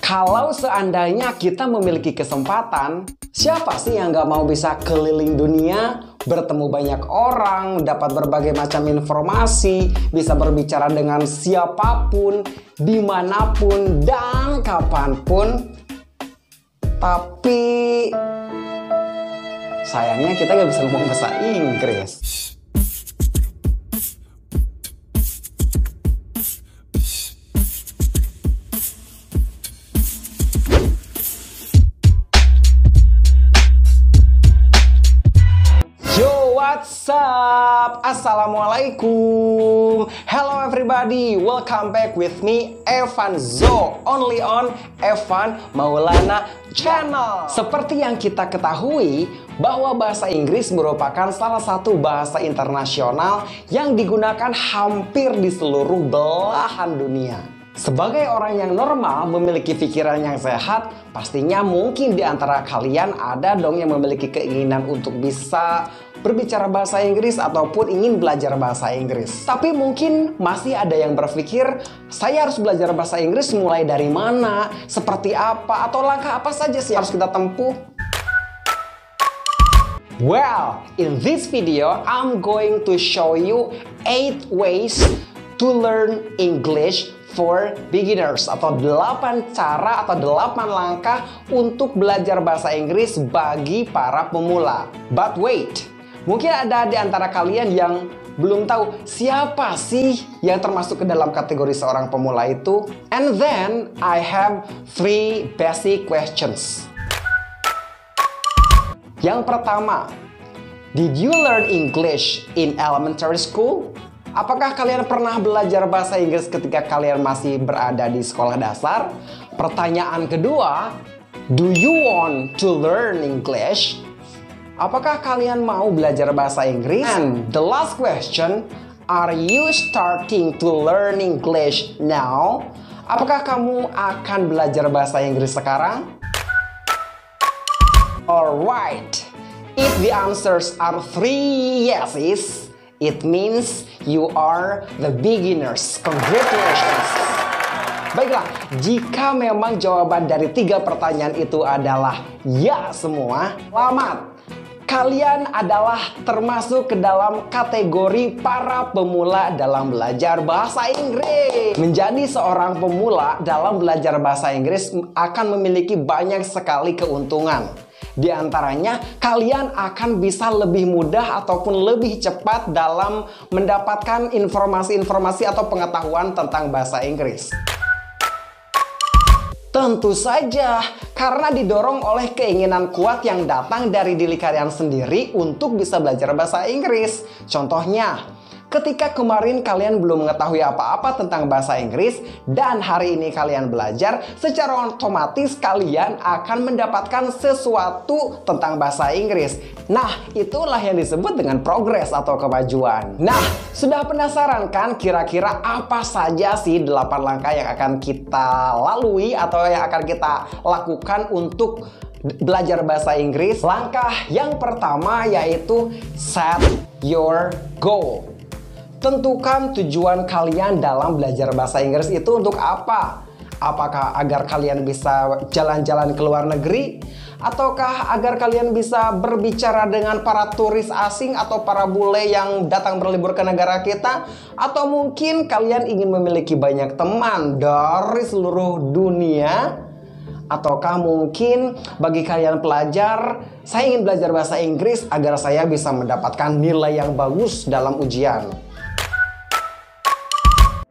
Kalau seandainya kita memiliki kesempatan, siapa sih yang nggak mau bisa keliling dunia, bertemu banyak orang, dapat berbagai macam informasi, bisa berbicara dengan siapapun, dimanapun, dan kapanpun. Tapi sayangnya kita nggak bisa ngomong bahasa Inggris. What's up? Assalamualaikum. Hello everybody, welcome back with me Evan Zo, only on Evan Maulana Channel. Seperti yang kita ketahui bahwa bahasa Inggris merupakan salah satu bahasa internasional yang digunakan hampir di seluruh belahan dunia. Sebagai orang yang normal, memiliki pikiran yang sehat, pastinya mungkin di antara kalian ada dong yang memiliki keinginan untuk bisa berbicara bahasa Inggris ataupun ingin belajar bahasa Inggris. Tapi mungkin masih ada yang berpikir, saya harus belajar bahasa Inggris mulai dari mana, seperti apa, atau langkah apa saja sih harus kita tempuh? Well, in this video, I'm going to show you 8 ways to learn English for beginners, atau 8 cara atau 8 langkah untuk belajar bahasa Inggris bagi para pemula. But wait, mungkin ada di antara kalian yang belum tahu siapa sih yang termasuk ke dalam kategori seorang pemula itu. And then I have 3 basic questions. Yang pertama, did you learn English in elementary school? Apakah kalian pernah belajar bahasa Inggris ketika kalian masih berada di sekolah dasar? Pertanyaan kedua, do you want to learn English? Apakah kalian mau belajar bahasa Inggris? And the last question, are you starting to learn English now? Apakah kamu akan belajar bahasa Inggris sekarang? Alright, if the answers are 3 yeses, it means you are the beginners. Congratulations. Baiklah, jika memang jawaban dari 3 pertanyaan itu adalah ya semua, selamat. Kalian adalah termasuk ke dalam kategori para pemula dalam belajar bahasa Inggris. Menjadi seorang pemula dalam belajar bahasa Inggris akan memiliki banyak sekali keuntungan. Di antaranya, kalian akan bisa lebih mudah ataupun lebih cepat dalam mendapatkan informasi-informasi atau pengetahuan tentang bahasa Inggris. Tentu saja, karena didorong oleh keinginan kuat yang datang dari diri kalian sendiri untuk bisa belajar bahasa Inggris. Contohnya, ketika kemarin kalian belum mengetahui apa-apa tentang bahasa Inggris dan hari ini kalian belajar, secara otomatis kalian akan mendapatkan sesuatu tentang bahasa Inggris. Nah, itulah yang disebut dengan progres atau kemajuan. Nah, sudah penasaran kan kira-kira apa saja sih 8 langkah yang akan kita lalui atau yang akan kita lakukan untuk belajar bahasa Inggris? Langkah yang pertama yaitu set your goal. Tentukan tujuan kalian dalam belajar bahasa Inggris itu untuk apa? Apakah agar kalian bisa jalan-jalan ke luar negeri? Ataukah agar kalian bisa berbicara dengan para turis asing atau para bule yang datang berlibur ke negara kita? Atau mungkin kalian ingin memiliki banyak teman dari seluruh dunia? Ataukah mungkin bagi kalian pelajar, saya ingin belajar bahasa Inggris agar saya bisa mendapatkan nilai yang bagus dalam ujian?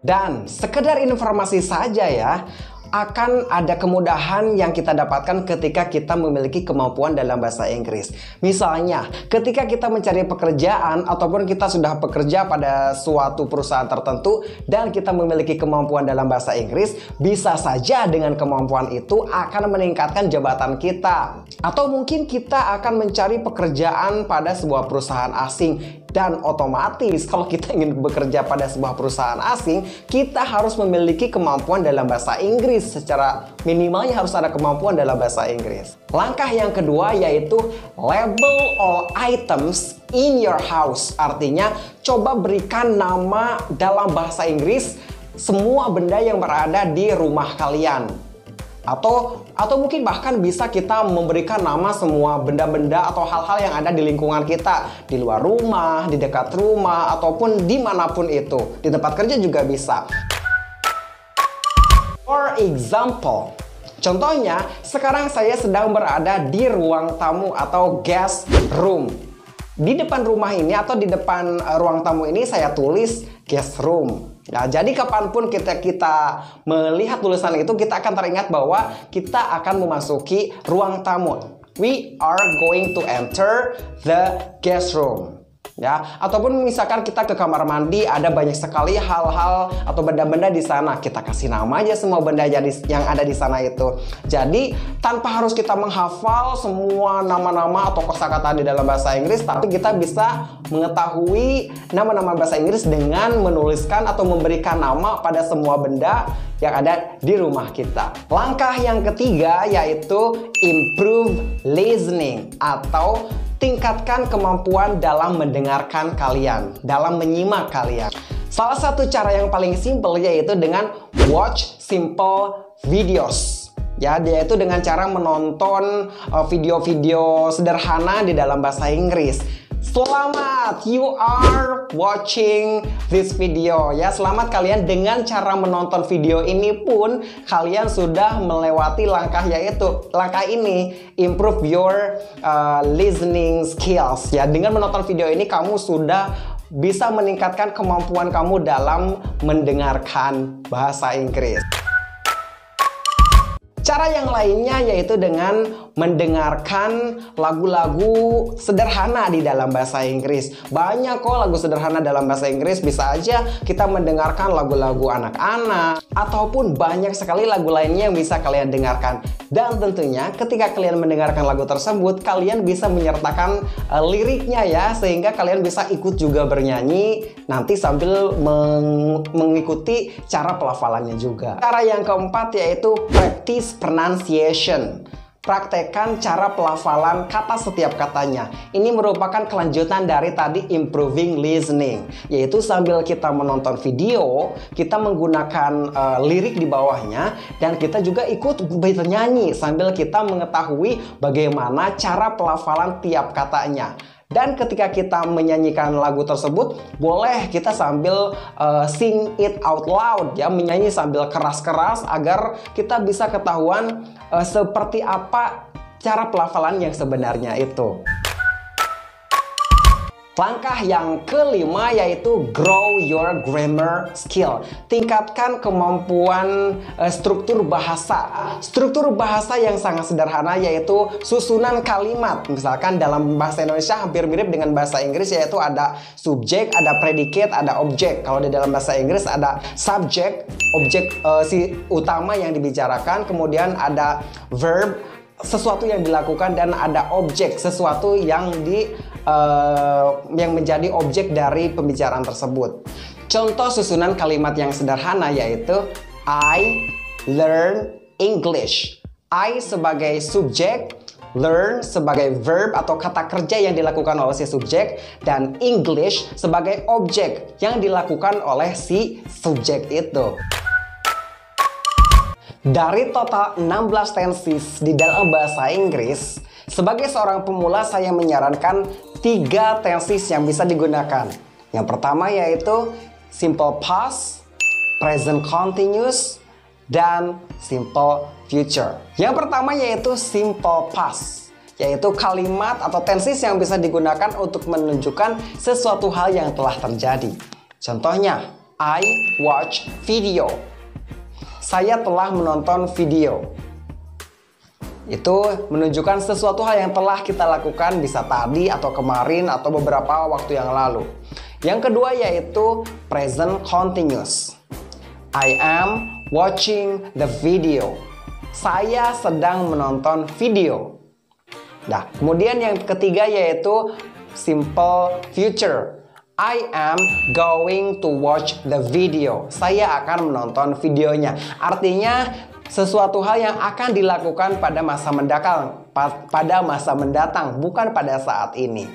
Dan sekedar informasi saja ya, akan ada kemudahan yang kita dapatkan ketika kita memiliki kemampuan dalam bahasa Inggris. Misalnya, ketika kita mencari pekerjaan ataupun kita sudah bekerja pada suatu perusahaan tertentu dan kita memiliki kemampuan dalam bahasa Inggris, bisa saja dengan kemampuan itu akan meningkatkan jabatan kita. Atau mungkin kita akan mencari pekerjaan pada sebuah perusahaan asing. Dan otomatis kalau kita ingin bekerja pada sebuah perusahaan asing, kita harus memiliki kemampuan dalam bahasa Inggris. Secara minimalnya harus ada kemampuan dalam bahasa Inggris. Langkah yang kedua yaitu label all items in your house. Artinya coba berikan nama dalam bahasa Inggris semua benda yang berada di rumah kalian. Atau mungkin bahkan bisa kita memberikan nama semua benda-benda atau hal-hal yang ada di lingkungan kita, di luar rumah, di dekat rumah, ataupun dimanapun itu. Di tempat kerja juga bisa. For example, contohnya sekarang saya sedang berada di ruang tamu atau guest room. Di depan rumah ini atau di depan ruang tamu ini saya tulis guest room. Nah, jadi kapanpun kita melihat tulisan itu, kita akan teringat bahwa kita akan memasuki ruang tamu. We are going to enter the guest room. Ya, ataupun misalkan kita ke kamar mandi, ada banyak sekali hal-hal atau benda-benda di sana. Kita kasih nama aja semua benda yang ada di sana itu. Jadi tanpa harus kita menghafal semua nama-nama atau kosakata di dalam bahasa Inggris, tapi kita bisa mengetahui nama-nama bahasa Inggris dengan menuliskan atau memberikan nama pada semua benda yang ada di rumah kita. Langkah yang ketiga yaitu improve listening atau tingkatkan kemampuan dalam mendengarkan kalian, dalam menyimak kalian. Salah satu cara yang paling simple yaitu dengan watch simple videos. Ya, yaitu dengan cara menonton video-video sederhana di dalam bahasa Inggris. Selamat, you are watching this video. Ya, selamat kalian dengan cara menonton video ini pun kalian sudah melewati langkah ini, improve your listening skills. Ya, dengan menonton video ini kamu sudah bisa meningkatkan kemampuan kamu dalam mendengarkan bahasa Inggris. Cara yang lainnya yaitu dengan mendengarkan lagu-lagu sederhana di dalam bahasa Inggris. Banyak kok lagu sederhana dalam bahasa Inggris, bisa aja kita mendengarkan lagu-lagu anak-anak ataupun banyak sekali lagu lainnya yang bisa kalian dengarkan. Dan tentunya ketika kalian mendengarkan lagu tersebut, kalian bisa menyertakan liriknya ya, sehingga kalian bisa ikut juga bernyanyi nanti sambil mengikuti cara pelafalannya juga. Cara yang keempat yaitu practice pronunciation. Praktekkan cara pelafalan kata setiap katanya. Ini merupakan kelanjutan dari tadi improving listening, yaitu sambil kita menonton video, kita menggunakan lirik di bawahnya, dan kita juga ikut bernyanyi sambil kita mengetahui bagaimana cara pelafalan tiap katanya. Dan ketika kita menyanyikan lagu tersebut, boleh kita sambil sing it out loud ya, menyanyi sambil keras-keras agar kita bisa ketahuan seperti apa cara pelafalan yang sebenarnya itu. Langkah yang kelima yaitu grow your grammar skill. Tingkatkan kemampuan struktur bahasa. Struktur bahasa yang sangat sederhana yaitu susunan kalimat. Misalkan dalam bahasa Indonesia hampir mirip dengan bahasa Inggris, yaitu ada subjek, ada predicate, ada objek. Kalau di dalam bahasa Inggris ada subjek, objek si utama yang dibicarakan, kemudian ada verb, sesuatu yang dilakukan, dan ada objek, sesuatu yang menjadi objek dari pembicaraan tersebut. Contoh susunan kalimat yang sederhana yaitu I learn English. I sebagai subjek, learn sebagai verb atau kata kerja yang dilakukan oleh si subjek, dan English sebagai objek yang dilakukan oleh si subjek itu. Dari total 16 tenses di dalam bahasa Inggris, sebagai seorang pemula saya menyarankan 3 tenses yang bisa digunakan. Yang pertama yaitu simple past, present continuous, dan simple future. Yang pertama yaitu simple past, yaitu kalimat atau tenses yang bisa digunakan untuk menunjukkan sesuatu hal yang telah terjadi. Contohnya, I watch video. Saya telah menonton video. Itu menunjukkan sesuatu hal yang telah kita lakukan, bisa tadi atau kemarin atau beberapa waktu yang lalu. Yang kedua yaitu present continuous. I am watching the video. Saya sedang menonton video. Nah, kemudian yang ketiga yaitu simple future. I am going to watch the video. Saya akan menonton videonya. Artinya sesuatu hal yang akan dilakukan pada masa mendatang, bukan pada saat ini.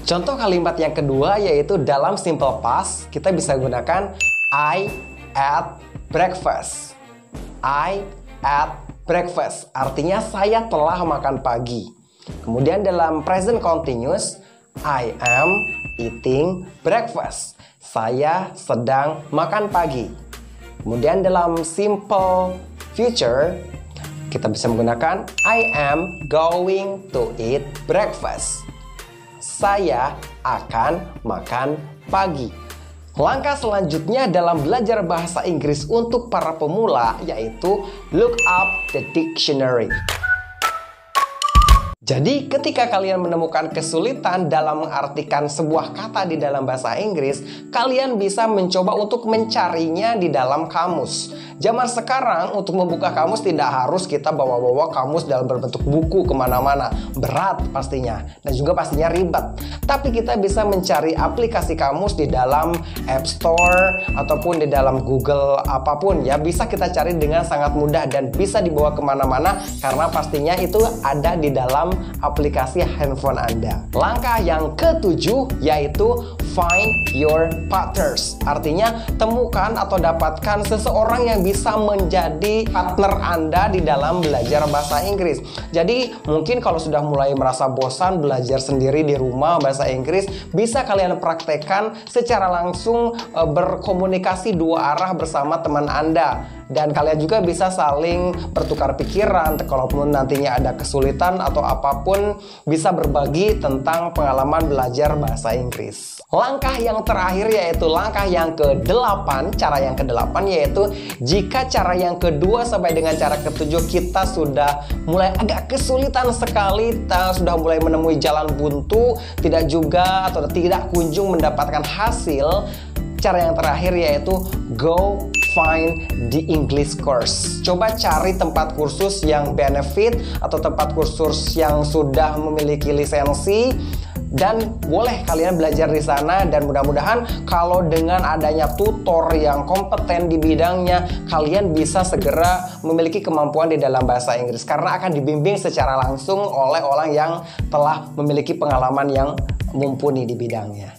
Contoh kalimat yang kedua yaitu dalam simple past kita bisa gunakan I ate breakfast. I ate breakfast, artinya saya telah makan pagi. Kemudian dalam present continuous, I am eating breakfast. Saya sedang makan pagi. Kemudian dalam simple future, kita bisa menggunakan I am going to eat breakfast. Saya akan makan pagi. Langkah selanjutnya dalam belajar bahasa Inggris untuk para pemula yaitu look up the dictionary. Jadi ketika kalian menemukan kesulitan dalam mengartikan sebuah kata di dalam bahasa Inggris, kalian bisa mencoba untuk mencarinya di dalam kamus. Zaman sekarang untuk membuka kamus tidak harus kita bawa-bawa kamus dalam berbentuk buku kemana-mana. Berat pastinya dan juga pastinya ribet. Tapi kita bisa mencari aplikasi kamus di dalam App Store ataupun di dalam Google apapun ya. Bisa kita cari dengan sangat mudah dan bisa dibawa kemana-mana karena pastinya itu ada di dalam aplikasi handphone Anda. Langkah yang ketujuh yaitu find your partners. Artinya temukan atau dapatkan seseorang yang bisa menjadi partner Anda di dalam belajar bahasa Inggris. Jadi mungkin kalau sudah mulai merasa bosan belajar sendiri di rumah bahasa Inggris, bisa kalian praktekkan secara langsung berkomunikasi dua arah bersama teman Anda. Dan kalian juga bisa saling bertukar pikiran. Kalaupun nantinya ada kesulitan atau apapun, bisa berbagi tentang pengalaman belajar bahasa Inggris. Langkah yang terakhir yaitu langkah yang ke-8. Cara yang ke-8 yaitu jika cara yang kedua sampai dengan cara ke-7 kita sudah mulai agak kesulitan sekali, kita sudah mulai menemui jalan buntu, tidak juga atau tidak kunjung mendapatkan hasil. Cara yang terakhir yaitu go find the English course. Coba cari tempat kursus yang benefit atau tempat kursus yang sudah memiliki lisensi dan boleh kalian belajar di sana, dan mudah-mudahan kalau dengan adanya tutor yang kompeten di bidangnya kalian bisa segera memiliki kemampuan di dalam bahasa Inggris karena akan dibimbing secara langsung oleh orang yang telah memiliki pengalaman yang mumpuni di bidangnya.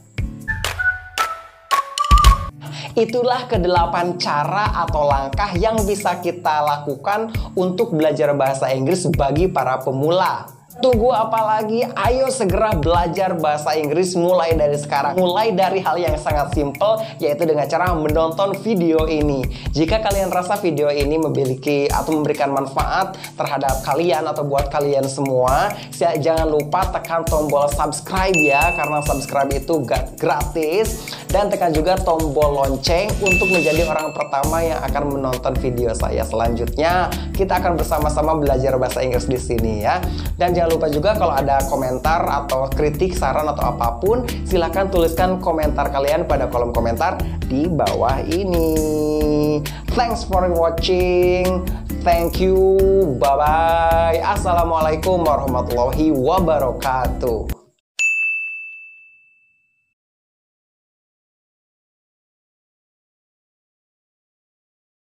Itulah ke-8 cara atau langkah yang bisa kita lakukan untuk belajar bahasa Inggris bagi para pemula. Tunggu apa lagi? Ayo segera belajar bahasa Inggris mulai dari sekarang. Mulai dari hal yang sangat simple, yaitu dengan cara menonton video ini. Jika kalian rasa video ini memiliki atau memberikan manfaat terhadap kalian atau buat kalian semua, jangan lupa tekan tombol subscribe ya, karena subscribe itu gratis. Dan tekan juga tombol lonceng untuk menjadi orang pertama yang akan menonton video saya selanjutnya. Kita akan bersama-sama belajar bahasa Inggris di sini ya. Dan jangan lupa juga kalau ada komentar atau kritik, saran atau apapun, silahkan tuliskan komentar kalian pada kolom komentar di bawah ini. Thanks for watching. Thank you. Bye-bye. Assalamualaikum warahmatullahi wabarakatuh.